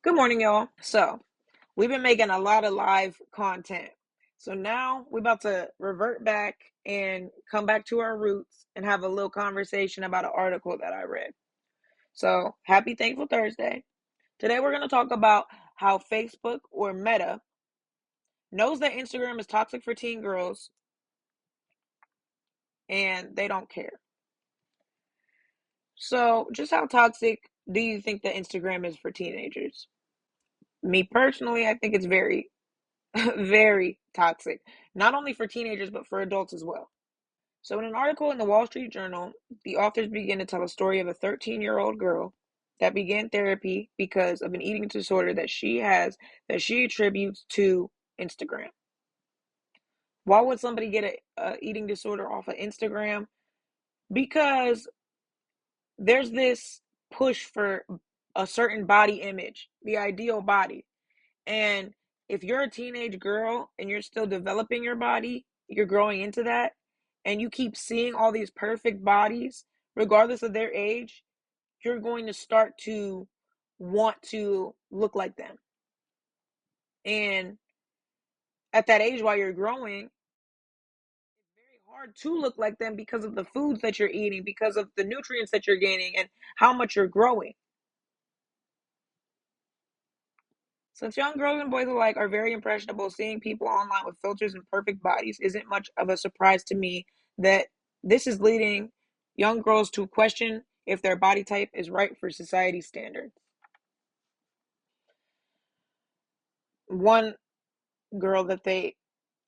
Good morning, y'all. So, we've been making a lot of live content. So now we're about to revert back and come back to our roots and have a little conversation about an article that I read. So, happy Thankful Thursday. Today we're going to talk about how Facebook or Meta knows that Instagram is toxic for teen girls and they don't care. So, just how toxic do you think that Instagram is for teenagers? Me personally, I think it's very very toxic, not only for teenagers, but for adults as well. So, in an article in the Wall Street Journal, the authors begin to tell a story of a 13-year-old girl that began therapy because of an eating disorder that she has that she attributes to Instagram. Why would somebody get a eating disorder off of Instagram? Because there's this push for a certain body image, the ideal body. And if you're a teenage girl and you're still developing your body, you're growing into that, and you keep seeing all these perfect bodies, regardless of their age, you're going to start to want to look like them. And at that age, while you're growing, it's very hard to look like them because of the foods that you're eating, because of the nutrients that you're gaining, and how much you're growing. Since young girls and boys alike are very impressionable, seeing people online with filters and perfect bodies isn't much of a surprise to me that this is leading young girls to question if their body type is right for society standards. One girl that they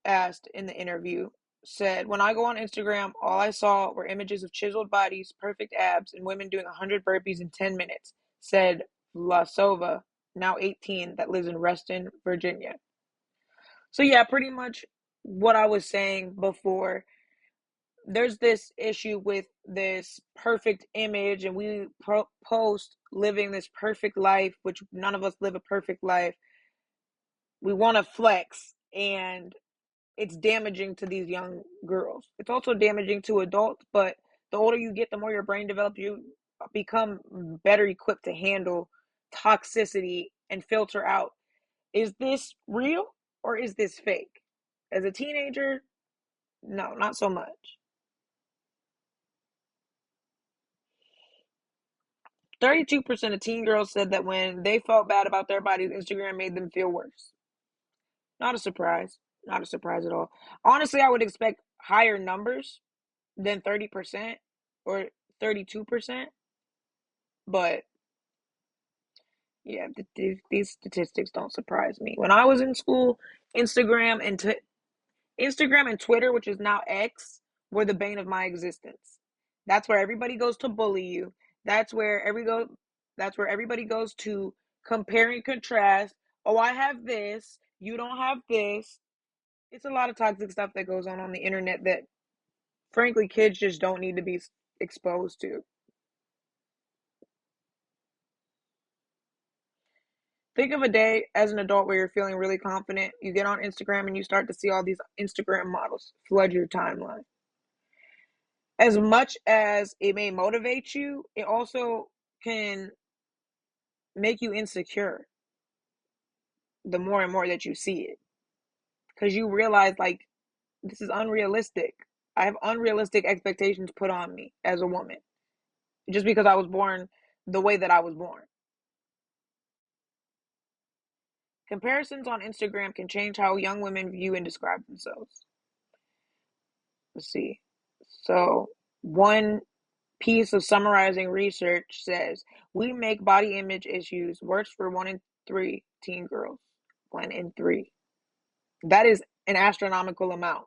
asked in the interview said, "When I go on Instagram, all I saw were images of chiseled bodies, perfect abs, and women doing 100 burpees in 10 minutes," said Vlasova, now 18, that lives in Reston, Virginia. So yeah, pretty much what I was saying before. There's this issue with this perfect image, and we post living this perfect life, which none of us live a perfect life. We want to flex, and it's damaging to these young girls. It's also damaging to adults, but the older you get, the more your brain develops, you become better equipped to handle toxicity and filter out, is this real or is this fake? As a teenager, no, not so much. 32% of teen girls said that when they felt bad about their bodies, Instagram made them feel worse. Not a surprise. Not a surprise at all. Honestly, I would expect higher numbers than 30% or 32%. But yeah, these statistics don't surprise me. When I was in school, Instagram and Instagram and Twitter, which is now X, were the bane of my existence. That's where everybody goes to bully you. That's where everybody goes to compare and contrast. Oh, I have this, you don't have this. It's a lot of toxic stuff that goes on the internet that frankly kids just don't need to be exposed to. Think of a day as an adult where you're feeling really confident. You get on Instagram and you start to see all these Instagram models flood your timeline. As much as it may motivate you, it also can make you insecure the more and more that you see it. Because you realize, like, this is unrealistic. I have unrealistic expectations put on me as a woman just because I was born the way that I was born. Comparisons on Instagram can change how young women view and describe themselves. Let's see. So, one piece of summarizing research says we make body image issues worse for 1 in 3 teen girls. 1 in 3. That is an astronomical amount.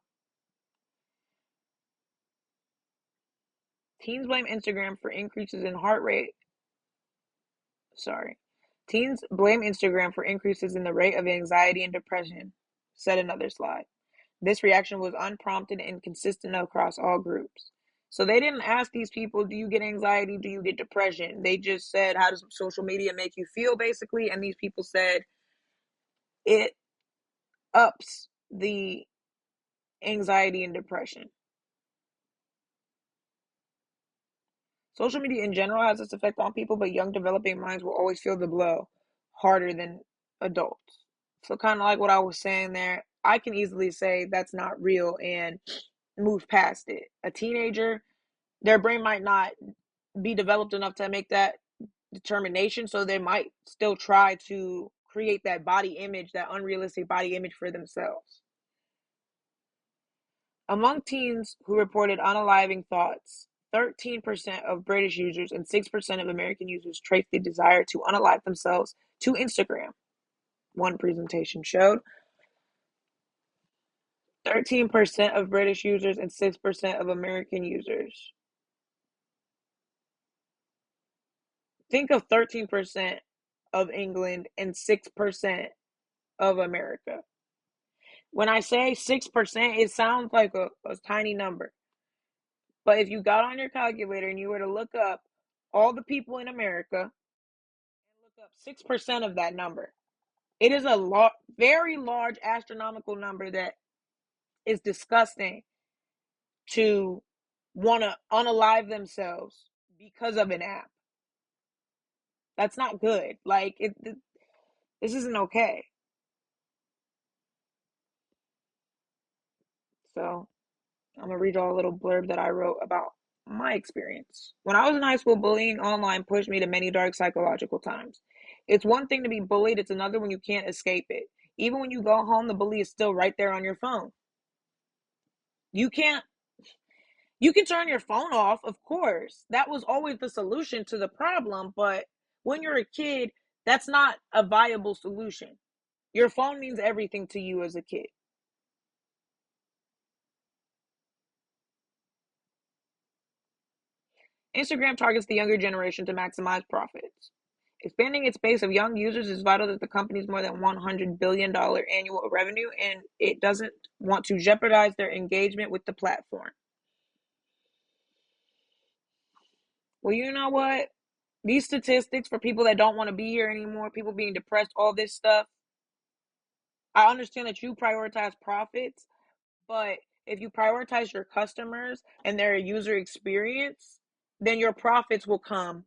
Teens blame Instagram for increases in heart rate. Sorry. Teens blame Instagram for increases in the rate of anxiety and depression, said another slide. This reaction was unprompted and consistent across all groups. So they didn't ask these people, do you get anxiety? Do you get depression? They just said, how does social media make you feel, basically? And these people said it ups the anxiety and depression. Social media in general has its effect on people, but young developing minds will always feel the blow. harder than adults. So kind of like what I was saying there, I can easily say that's not real and move past it. A teenager, their brain might not be developed enough to make that determination, so they might still try to create that body image, that unrealistic body image for themselves. Among teens who reported unaliving thoughts, 13% of British users and 6% of American users trace the desire to unalive themselves to Instagram. One presentation showed 13% of British users and 6% of American users. Think of 13% of England and 6% of America. When I say 6%, it sounds like a tiny number. But if you got on your calculator and you were to look up all the people in America and look up 6% of that number, it is a very large astronomical number that is disgusting to want to unalive themselves because of an app. That's not good. Like this isn't okay. So I'm gonna read y'all a little blurb that I wrote about my experience. When I was in high school, bullying online pushed me to many dark psychological times. It's one thing to be bullied, it's another when you can't escape it. Even when you go home, the bully is still right there on your phone. You can't You can turn your phone off, of course. That was always the solution to the problem, but when you're a kid, that's not a viable solution. Your phone means everything to you as a kid. Instagram targets the younger generation to maximize profits. Expanding its base of young users is vital to the company's more than $100 billion annual revenue, and it doesn't want to jeopardize their engagement with the platform. Well, you know what? These statistics for people that don't want to be here anymore, people being depressed, all this stuff, I understand that you prioritize profits, but if you prioritize your customers and their user experience, then your profits will come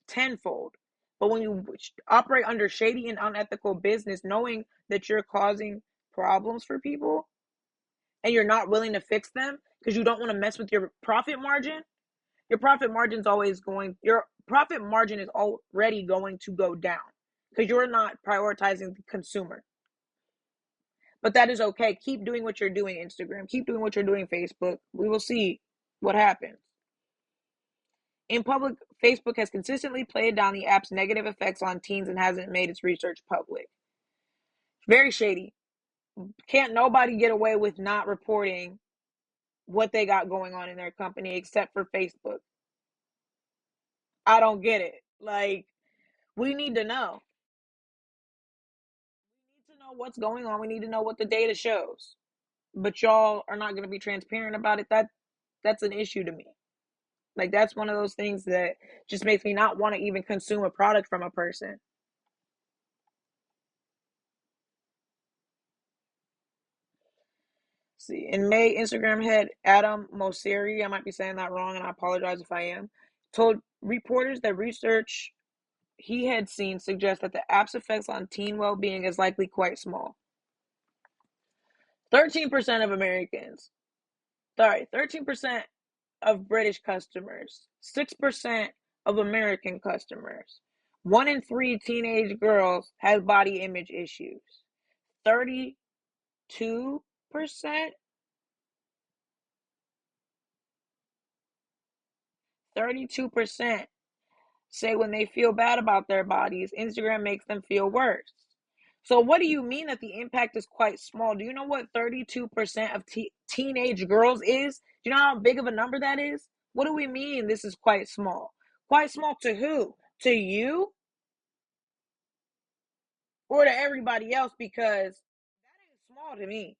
tenfold. But when you operate under shady and unethical business, knowing that you're causing problems for people and you're not willing to fix them because you don't want to mess with your profit margin, your profit margin is already going to go down because you're not prioritizing the consumer. But that is okay. Keep doing what you're doing, Instagram. Keep doing what you're doing, Facebook. We will see what happens. In public, Facebook has consistently played down the app's negative effects on teens and hasn't made its research public. Very shady. Can't nobody get away with not reporting what they got going on in their company except for Facebook. I don't get it. Like, we need to know. We need to know what's going on. We need to know what the data shows. But y'all are not going to be transparent about it. That's an issue to me. Like that's one of those things that just makes me not want to even consume a product from a person. See, in May, Instagram head Adam Mosseri, I might be saying that wrong and I apologize if I am, told reporters that research he had seen suggests that the app's effects on teen well-being is likely quite small. 13% of Americans, 13% of British customers, 6% of American customers. 1 in 3 teenage girls has body image issues. 32%, 32% say when they feel bad about their bodies, Instagram makes them feel worse. So, what do you mean that the impact is quite small? Do you know what 32% of teenage girls is? Do you know how big of a number that is? What do we mean this is quite small? Quite small to who? To you or to everybody else? Because that ain't small to me.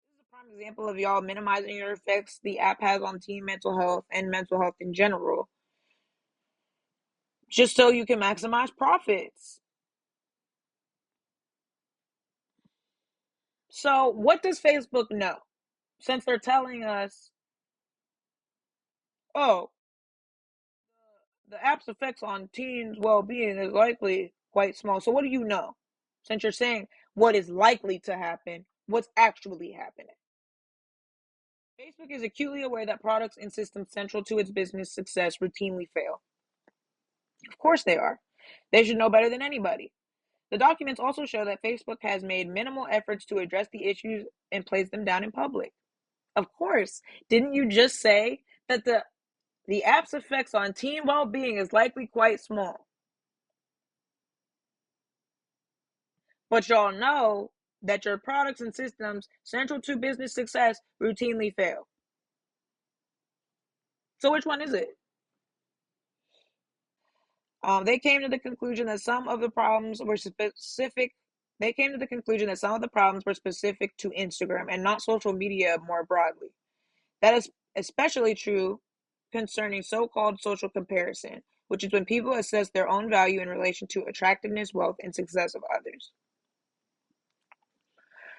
This is a prime example of y'all minimizing your effects the app has on teen mental health and mental health in general, just so you can maximize profits. So, what does Facebook know? Since they're telling us, oh, The app's effects on teens' well-being is likely quite small. So what do you know? Since you're saying what is likely to happen, what's actually happening? Facebook is acutely aware that products and systems central to its business success routinely fail. Of course they are. They should know better than anybody. The documents also show that Facebook has made minimal efforts to address the issues and plays them down in public. Of course. Didn't you just say that the app's effects on teen well-being is likely quite small? But y'all know that your products and systems central to business success routinely fail. So which one is it? They came to the conclusion that some of the problems were specific. They came to the conclusion that some of the problems were specific to Instagram and not social media more broadly. That is especially true concerning so-called social comparison, which is when people assess their own value in relation to attractiveness, wealth, and success of others.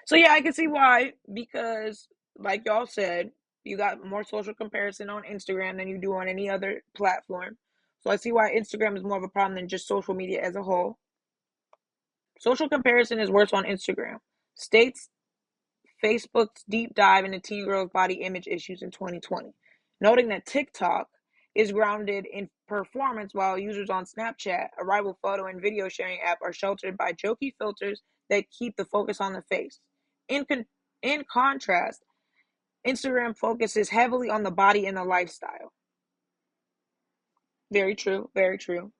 So yeah, I can see why, because like y'all said, you got more social comparison on Instagram than you do on any other platform. So I see why Instagram is more of a problem than just social media as a whole. Social comparison is worse on Instagram. States Facebook's deep dive into teen girls' body image issues in 2020, noting that TikTok is grounded in performance while users on Snapchat, a rival photo and video sharing app, are sheltered by jokey filters that keep the focus on the face. In, con- in contrast, Instagram focuses heavily on the body and the lifestyle. Very true, very true.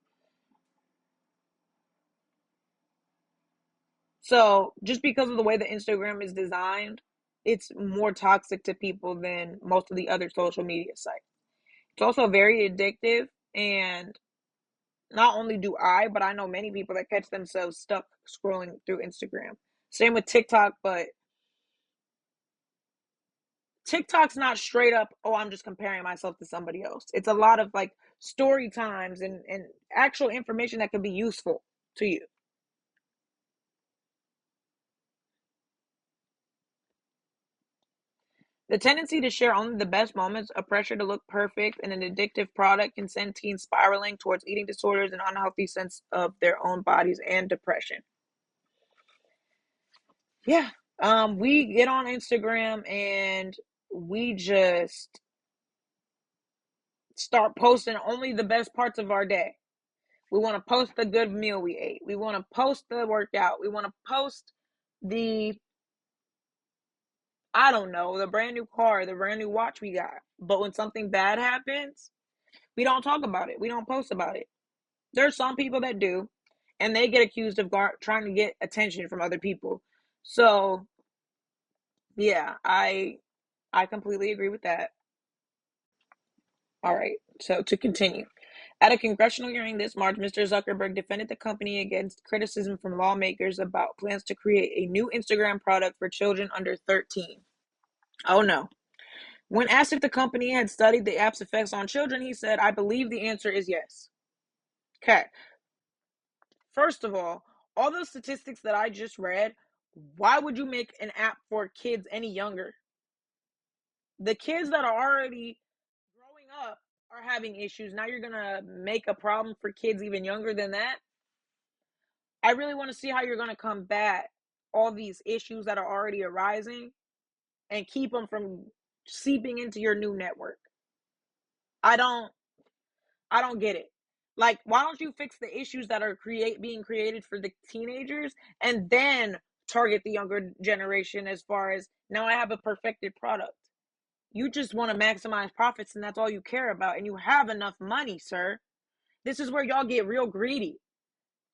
So, just because of the way that Instagram is designed, it's more toxic to people than most of the other social media sites. It's also very addictive, and not only do I, but I know many people that catch themselves stuck scrolling through Instagram. Same with TikTok, but TikTok's not straight up, oh, I'm just comparing myself to somebody else. It's a lot of like story times and actual information that can be useful to you. The tendency to share only the best moments, a pressure to look perfect, and an addictive product can send teens spiraling towards eating disorders and unhealthy sense of their own bodies and depression. Yeah. We get on Instagram and we just start posting only the best parts of our day. We want to post the good meal we ate. We want to post the workout. We want to post the, I don't know, the brand new car, the brand new watch we got. But when something bad happens, we don't talk about it. We don't post about it. There's some people that do, and they get accused of trying to get attention from other people. So, yeah, I completely agree with that. All right. So to continue, at a congressional hearing this March, Mr. Zuckerberg defended the company against criticism from lawmakers about plans to create a new Instagram product for children under 13. Oh no. When asked if the company had studied the app's effects on children, he said, I believe the answer is yes. Okay. First of all those statistics that I just read, why would you make an app for kids any younger? The kids that are already growing up are having issues. Now you're going to make a problem for kids even younger than that? I really want to see how you're going to combat all these issues that are already arising and keep them from seeping into your new network. I don't I don't get it. Like, why don't you fix the issues that are being created for the teenagers and then target the younger generation as far as now I have a perfected product. You just want to maximize profits and that's all you care about, and you have enough money, sir. This is where y'all get real greedy.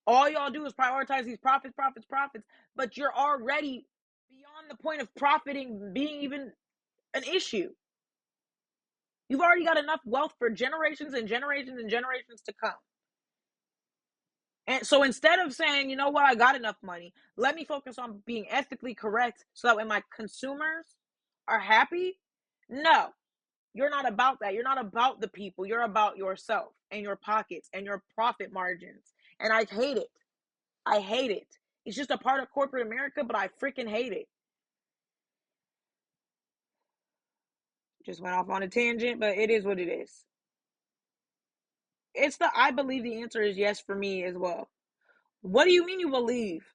All y'all do is prioritize these profits, profits, profits, but you're already beyond the point of profiting being even an issue. You've already got enough wealth for generations and generations and generations to come. And so instead of saying, you know what, I got enough money, let me focus on being ethically correct so that when my consumers are happy, no, you're not about that. You're not about the people. You're about yourself and your pockets and your profit margins. And I hate it. I hate it. It's just a part of corporate America, but I freaking hate it. Just went off on a tangent, but it is what it is. I believe the answer is yes for me as well. What do you mean you believe?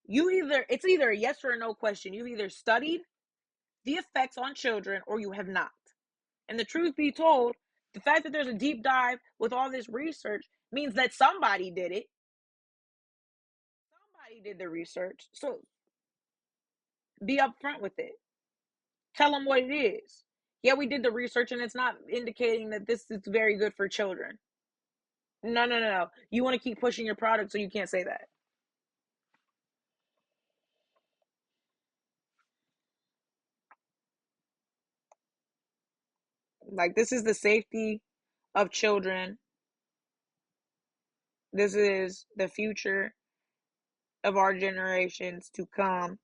It's either a yes or a no question. You've either studied the effects on children or you have not. And the truth be told, the fact that there's a deep dive with all this research means that somebody did it. Somebody did the research. So be upfront with it. Tell them what it is. Yeah, we did the research and it's not indicating that this is very good for children. No, no, no, no. You want to keep pushing your product, so you can't say that. Like, this is the safety of children. This is the future of our generations to come.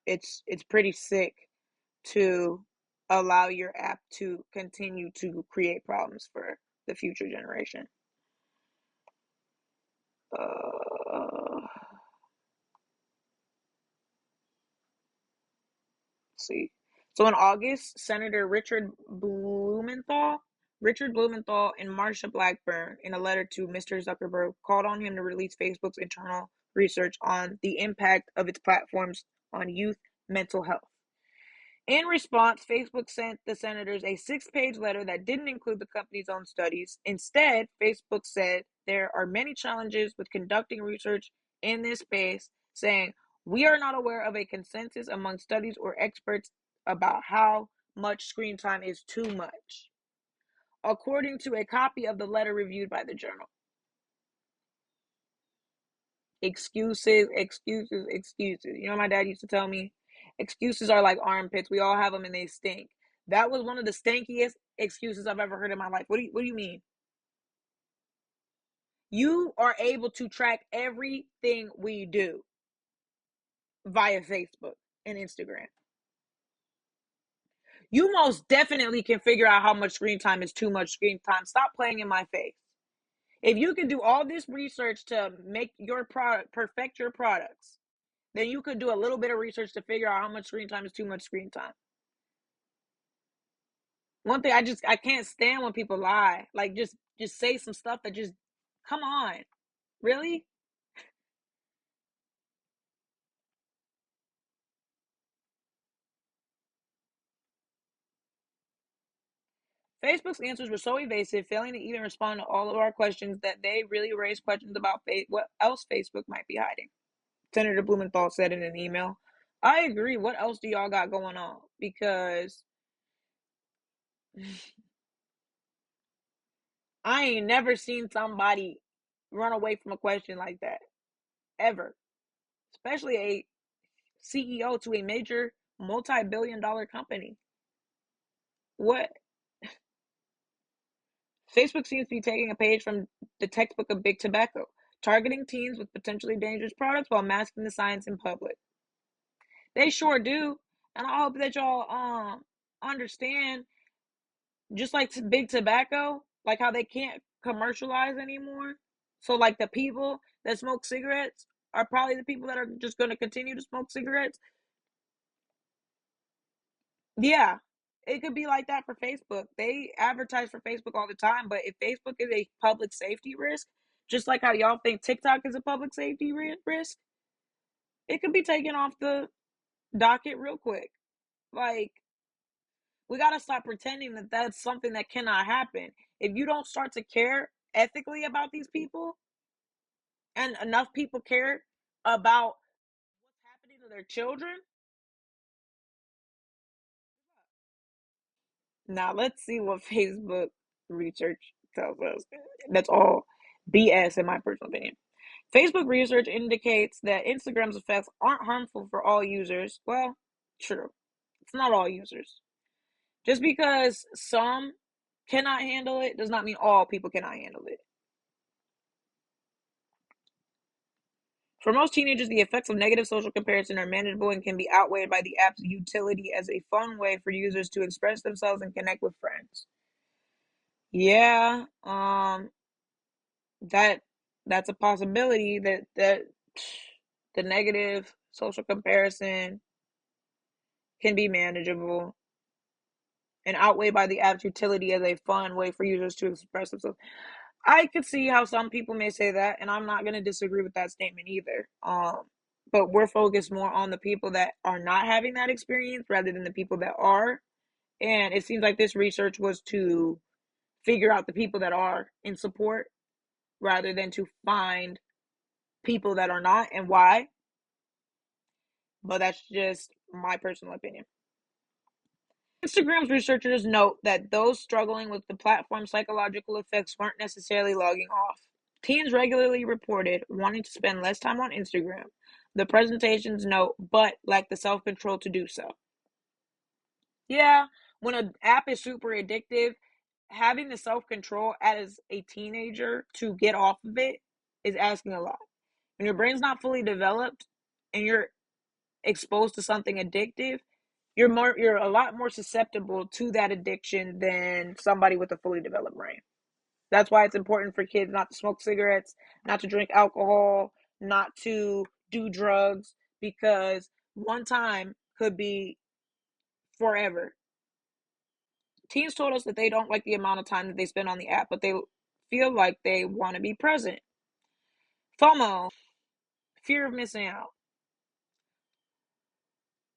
It's pretty sick to allow your app to continue to create problems for the future generation. Uh, see. So in August, Senator Richard Blumenthal and Marsha Blackburn, in a letter to Mr. Zuckerberg, called on him to release Facebook's internal research on the impact of its platforms on youth mental health. In response, Facebook sent the senators a 6-page letter that didn't include the company's own studies. Instead, Facebook said there are many challenges with conducting research in this space, saying, we are not aware of a consensus among studies or experts about how much screen time is too much, according to a copy of the letter reviewed by the journal. Excuses, excuses, excuses. You know, my dad used to tell me, excuses are like armpits. We all have them and they stink. That was one of the stinkiest excuses I've ever heard in my life. What do you mean? You are able to track everything we do via Facebook and Instagram. You most definitely can figure out how much screen time is too much screen time. Stop playing in my face. If you can do all this research to make your product, perfect your products, then you could do a little bit of research to figure out how much screen time is too much screen time. One thing I can't stand when people lie. Like, just say some stuff that just, come on. Really? Facebook's answers were so evasive, failing to even respond to all of our questions, that they really raised questions about what else Facebook might be hiding. Senator Blumenthal said in an email. I agree. What else do y'all got going on? Because I ain't never seen somebody run away from a question like that. Ever. Especially a CEO to a major multi-billion-dollar company. What? Facebook seems to be taking a page from the textbook of big tobacco, targeting teens with potentially dangerous products while masking the science in public. They sure do. And I hope that y'all understand, just like big tobacco, like how they can't commercialize anymore. So like the people that smoke cigarettes are probably the people that are just going to continue to smoke cigarettes. Yeah, it could be like that for Facebook. They advertise for Facebook all the time, but if Facebook is a public safety risk, just like how y'all think TikTok is a public safety risk, it could be taken off the docket real quick. Like, we got to stop pretending that that's something that cannot happen. If you don't start to care ethically about these people, and enough people care about what's happening to their children, now let's see what Facebook research tells us. That's all BS in my personal opinion. Facebook research indicates that Instagram's effects aren't harmful for all users. Well, true. It's not all users. Just because some cannot handle it does not mean all people cannot handle it. For most teenagers, the effects of negative social comparison are manageable and can be outweighed by the app's utility as a fun way for users to express themselves and connect with friends. Yeah, that that's a possibility, that the negative social comparison can be manageable and outweighed by the app's utility as a fun way for users to express themselves. I could see how some people may say that, and I'm not going to disagree with that statement either. But we're focused more on the people that are not having that experience rather than the people that are. And it seems like this research was to figure out the people that are in support rather than to find people that are not and why. But that's just my personal opinion. Instagram's researchers note that those struggling with the platform's psychological effects weren't necessarily logging off. Teens regularly reported wanting to spend less time on Instagram, the presentations note, but lack the self control to do so. Yeah, when an app is super addictive, having the self control as a teenager to get off of it is asking a lot. When your brain's not fully developed and you're exposed to something addictive, you're a lot more susceptible to that addiction than somebody with a fully developed brain. That's why it's important for kids not to smoke cigarettes, not to drink alcohol, not to do drugs, because one time could be forever. Teens told us that they don't like the amount of time that they spend on the app, but they feel like they want to be present. FOMO, fear of missing out.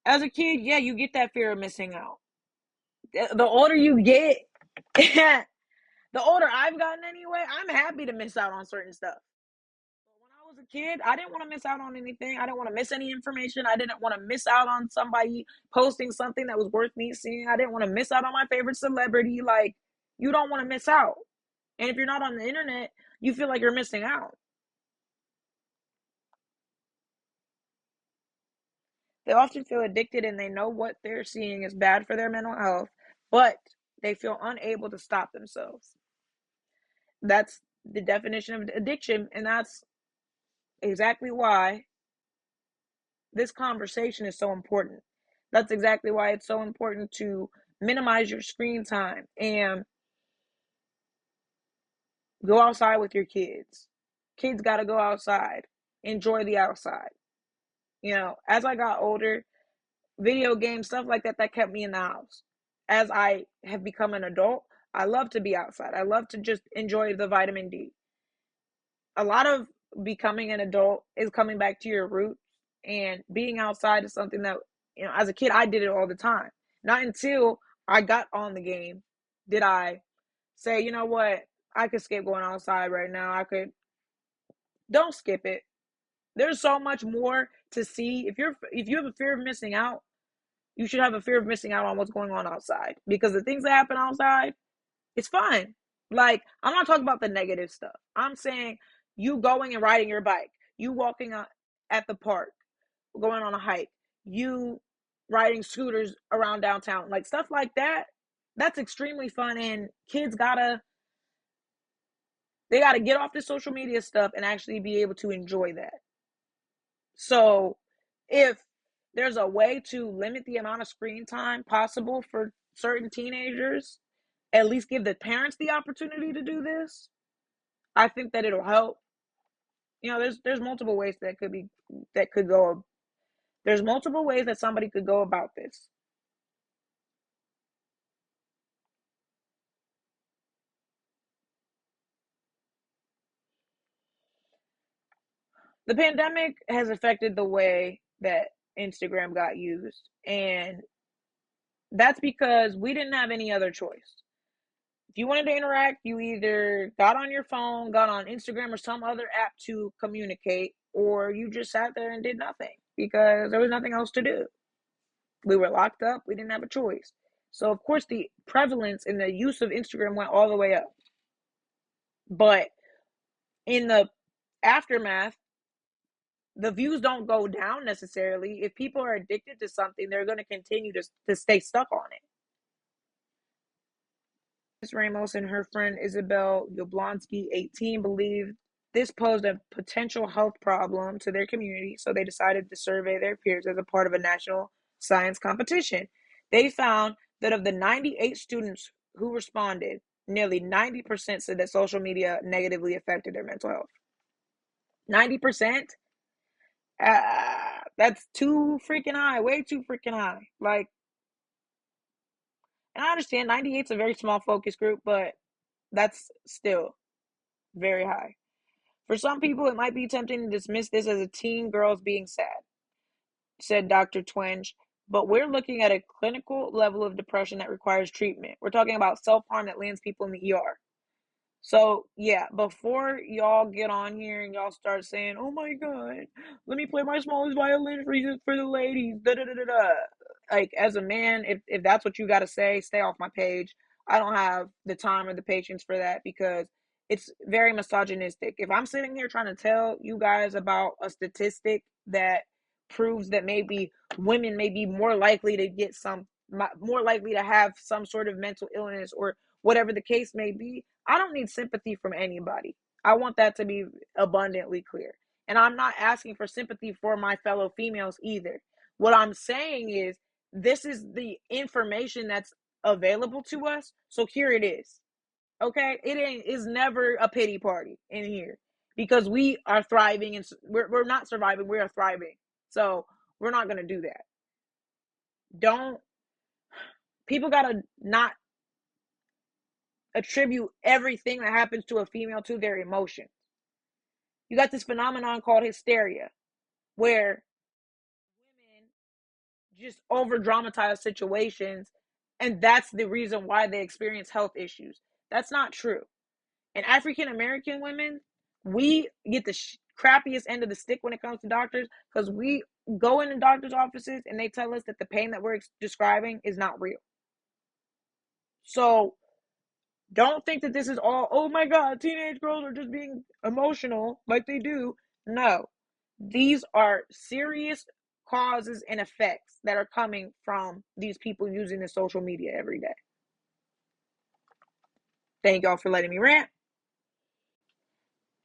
As a kid, yeah, you get that fear of missing out. The older you get, the older I've gotten anyway, I'm happy to miss out on certain stuff. But when I was a kid, I didn't want to miss out on anything. I didn't want to miss any information. I didn't want to miss out on somebody posting something that was worth me seeing. I didn't want to miss out on my favorite celebrity. Like, you don't want to miss out. And if you're not on the internet, you feel like you're missing out. They often feel addicted and they know what they're seeing is bad for their mental health, but they feel unable to stop themselves. That's the definition of addiction, and that's exactly why this conversation is so important. That's exactly why it's so important to minimize your screen time and go outside with your kids. Kids got to go outside, enjoy the outside. As I got older, video games, stuff like that, that kept me in the house. As I have become an adult, I love to be outside. I love to just enjoy the vitamin D. A lot of becoming an adult is coming back to your roots, and being outside is something that, as a kid, I did it all the time. Not until I got on the game did I say, you know what, I could skip going outside right now. Don't skip it. There's so much more to see. If you have a fear of missing out, you should have a fear of missing out on what's going on outside, because the things that happen outside, it's fun. Like, I'm not talking about the negative stuff. I'm saying you going and riding your bike, you walking at the park, going on a hike, you riding scooters around downtown, like stuff like that. That's extremely fun, and kids gotta get off the social media stuff and actually be able to enjoy that. So, if there's a way to limit the amount of screen time possible for certain teenagers, at least give the parents the opportunity to do this, I think that it'll help. There's multiple ways that could go. There's multiple ways that somebody could go about this. The pandemic has affected the way that Instagram got used, and that's because we didn't have any other choice. If you wanted to interact, you either got on your phone, got on Instagram or some other app to communicate, or you just sat there and did nothing because there was nothing else to do. We were locked up. We didn't have a choice. So, of course, the prevalence and the use of Instagram went all the way up. But in the aftermath, the views don't go down necessarily. If people are addicted to something, they're going to continue to stay stuck on it. Ms. Ramos and her friend Isabel Yablonsky, 18, believed this posed a potential health problem to their community, so they decided to survey their peers as a part of a national science competition. They found that of the 98 students who responded, nearly 90% said that social media negatively affected their mental health. 90%? That's too freaking high, way too freaking high. Like, and I understand 98 is a very small focus group, but that's still very high. For some people, it might be tempting to dismiss this as a teen girl's being sad, said Dr. Twenge, but we're looking at a clinical level of depression that requires treatment. We're talking about self harm that lands people in the ER. So, yeah, before y'all get on here and y'all start saying, oh my God, let me play my smallest violin for the ladies, da da da da da. Like, as a man, if that's what you got to say, stay off my page. I don't have the time or the patience for that because it's very misogynistic. If I'm sitting here trying to tell you guys about a statistic that proves that maybe women may be more likely to get more likely to have some sort of mental illness or whatever the case may be, I don't need sympathy from anybody. I want that to be abundantly clear. And I'm not asking for sympathy for my fellow females either. What I'm saying is, this is the information that's available to us. So here it is. Okay? It ain't is never a pity party in here because we are thriving and we're not surviving, we are thriving. So we're not going to do that. Don't people got to not attribute everything that happens to a female to their emotions. You got this phenomenon called hysteria, where women just over dramatize situations, and that's the reason why they experience health issues. That's not true. And African American women, we get the crappiest end of the stick when it comes to doctors because we go into doctors' offices and they tell us that the pain that we're describing is not real. So don't think that this is all, oh my God, teenage girls are just being emotional like they do. No, these are serious causes and effects that are coming from these people using the social media every day. Thank y'all for letting me rant.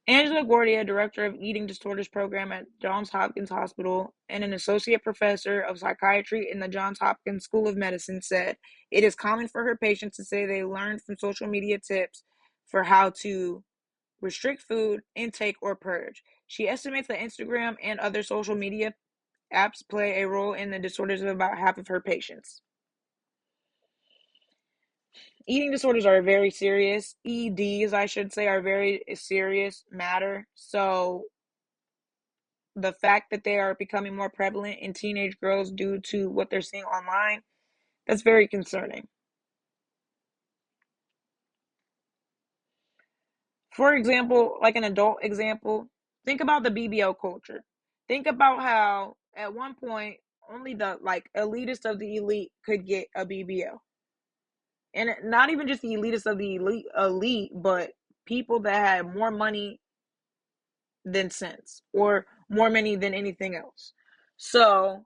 Angela Gordia, director of Eating Disorders Program at Johns Hopkins Hospital and an associate professor of psychiatry in the Johns Hopkins School of Medicine, said it is common for her patients to say they learned from social media tips for how to restrict food intake or purge. She estimates that Instagram and other social media apps play a role in the disorders of about half of her patients. Eating disorders are very serious. EDs, I should say, are very serious matter. So the fact that they are becoming more prevalent in teenage girls due to what they're seeing online, that's very concerning. For example, like an adult example, think about the BBL culture. Think about how at one point only the like elitist of the elite could get a BBL. And not even just the elitist of the elite, but people that had more money than sense or more money than anything else. So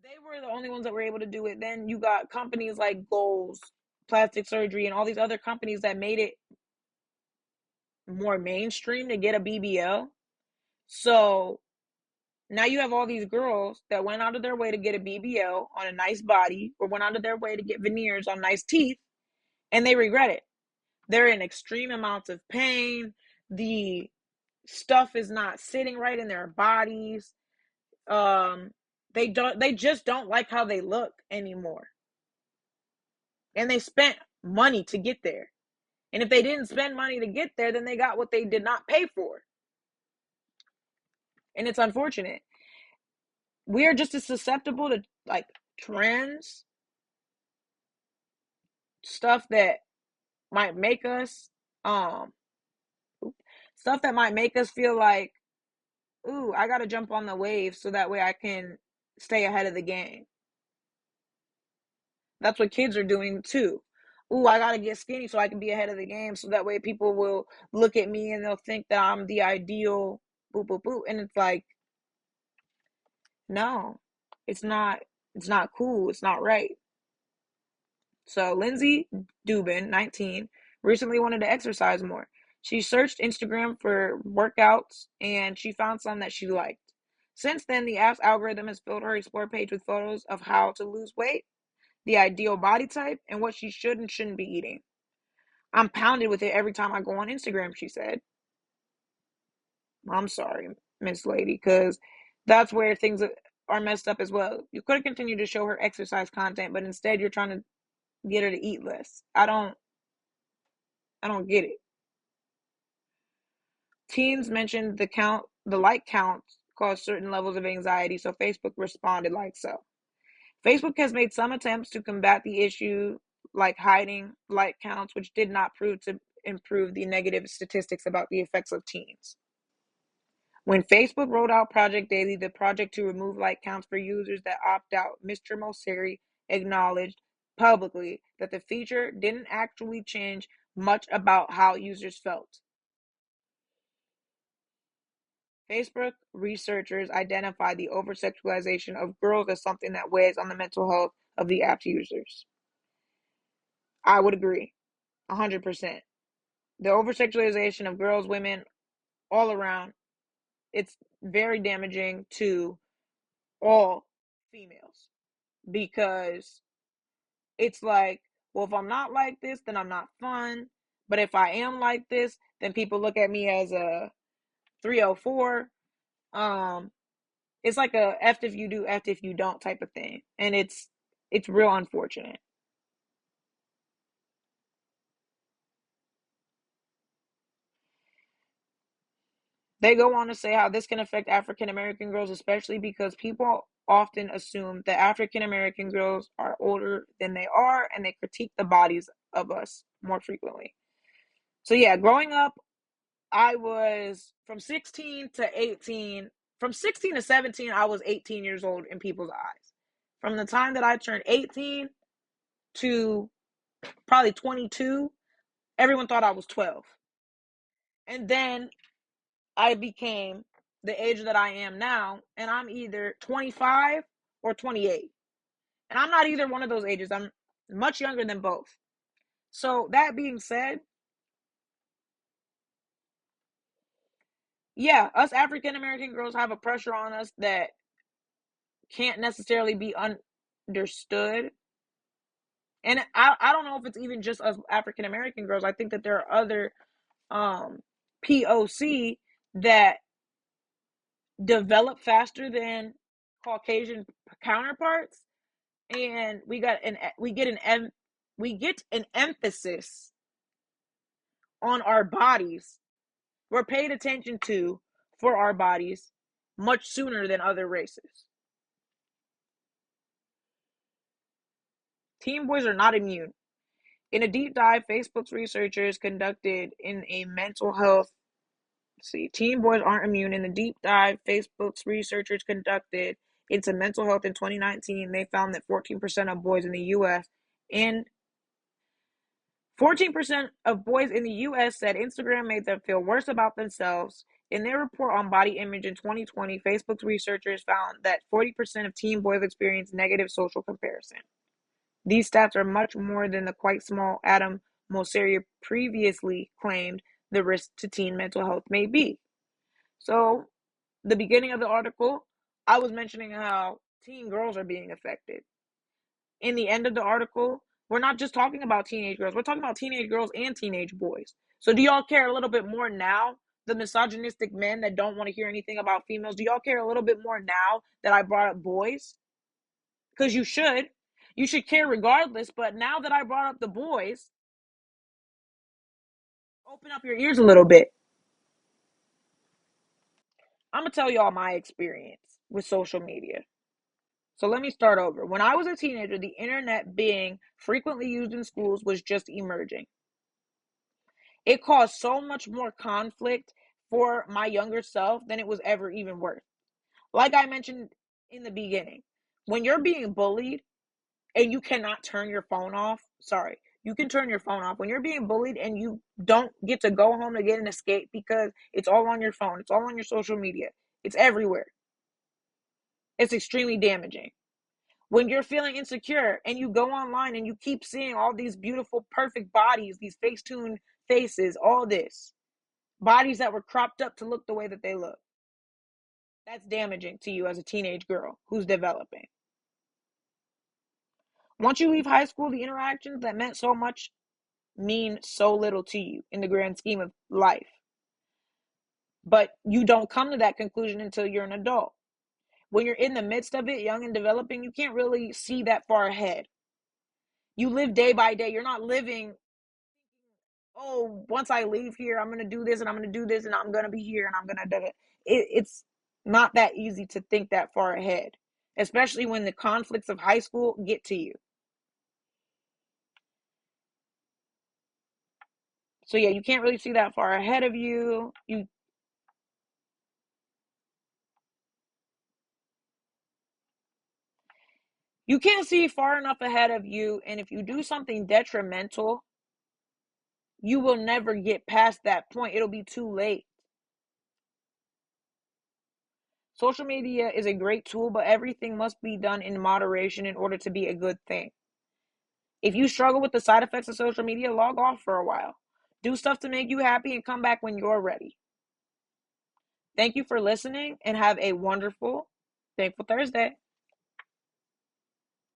they were the only ones that were able to do it. Then you got companies like Goals, Plastic Surgery, and all these other companies that made it more mainstream to get a BBL. So now you have all these girls that went out of their way to get a BBL on a nice body or went out of their way to get veneers on nice teeth, and they regret it. They're in extreme amounts of pain. The stuff is not sitting right in their bodies. Um, they just don't like how they look anymore. And they spent money to get there. And if they didn't spend money to get there, then they got what they did not pay for. And it's unfortunate. We are just as susceptible to like trends, stuff that might make us um stuff that might make us feel like, ooh, I gotta jump on the wave so that way I can stay ahead of the game. That's what kids are doing too. Ooh, I gotta get skinny so I can be ahead of the game so that way people will look at me and they'll think that I'm the ideal boop boop boop. And it's like, no, it's not it's not cool, it's not right. So Lindsay Dubin, 19, recently wanted to exercise more. She searched Instagram for workouts and she found some that she liked. Since then, the app's algorithm has filled her explore page with photos of how to lose weight, the ideal body type, and what she should and shouldn't be eating. I'm pounded with it every time I go on Instagram, she said. I'm sorry, Miss Lady, because that's where things are messed up as well. You could have continued to show her exercise content, but instead you're trying to get her to eat less. I don't get it. Teens mentioned the like count caused certain levels of anxiety, so Facebook responded like so. Facebook has made some attempts to combat the issue, like hiding like counts, which did not prove to improve the negative statistics about the effects of teens. When Facebook rolled out Project Daily, the project to remove like counts for users that opt out, Mr. Mosseri acknowledged publicly that the feature didn't actually change much about how users felt. Facebook researchers identified the oversexualization of girls as something that weighs on the mental health of the app's users. I would agree, 100%. The oversexualization of girls, women, all around, it's very damaging to all females because it's like, well, if I'm not like this, then I'm not fun. But if I am like this, then people look at me as a 304. It's like a F if you do, F if you don't type of thing. And it's real unfortunate. They go on to say how this can affect African American girls, especially because people often assume that African American girls are older than they are and they critique the bodies of us more frequently. So, yeah, growing up, I was from 16 to 18. From 16 to 17, I was 18 years old in people's eyes. From the time that I turned 18 to probably 22, everyone thought I was 12. And then I became the age that I am now, and I'm either 25 or 28. And I'm not either one of those ages. I'm much younger than both. So, that being said, yeah, us African American girls have a pressure on us that can't necessarily be understood. And I don't know if it's even just us African American girls. I think that there are other um, POC that develop faster than Caucasian counterparts, and we get an emphasis on our bodies. We're paid attention to for our bodies much sooner than other races. Teen boys are not immune. In a deep dive Facebook's researchers conducted in a mental health see, teen boys aren't immune. In the deep dive Facebook's researchers conducted into mental health in 2019, they found that 14% of boys in the U.S. and 14% of boys in the U.S. said Instagram made them feel worse about themselves. In their report on body image in 2020, Facebook's researchers found that 40% of teen boys experienced negative social comparison. These stats are much more than the quite small Adam Mosseri previously claimed the risk to teen mental health may be. So, the beginning of the article, I was mentioning how teen girls are being affected. In the end of the article, we're not just talking about teenage girls, we're talking about teenage girls and teenage boys. So, do y'all care a little bit more now? The misogynistic men that don't want to hear anything about females, do y'all care a little bit more now that I brought up boys? Because you should. You should care regardless. But now that I brought up the boys, open up your ears a little bit. I'm going to tell y'all my experience with social media. So let me start over. When I was a teenager, the internet being frequently used in schools was just emerging. It caused so much more conflict for my younger self than it was ever even worth. Like I mentioned in the beginning, when you're being bullied and you cannot turn your phone off, sorry, you can turn your phone off. When you're being bullied and you don't get to go home to get an escape because it's all on your phone, it's all on your social media, it's everywhere. It's extremely damaging. When you're feeling insecure and you go online and you keep seeing all these beautiful, perfect bodies, these face-tuned faces, all this, bodies that were cropped up to look the way that they look, that's damaging to you as a teenage girl who's developing. Once you leave high school, the interactions that meant so much mean so little to you in the grand scheme of life. But you don't come to that conclusion until you're an adult. When you're in the midst of it, young and developing, you can't really see that far ahead. You live day by day. You're not living, oh, once I leave here, I'm gonna do this and I'm gonna do this and I'm gonna be here and I'm gonna do it. It's not that easy to think that far ahead, especially when the conflicts of high school get to you. So yeah, you can't really see that far ahead of you. You can't see far enough ahead of you, and if you do something detrimental, you will never get past that point. It'll be too late. Social media is a great tool, but everything must be done in moderation in order to be a good thing. If you struggle with the side effects of social media, log off for a while. Do stuff to make you happy and come back when you're ready. Thank you for listening and have a wonderful, thankful Thursday.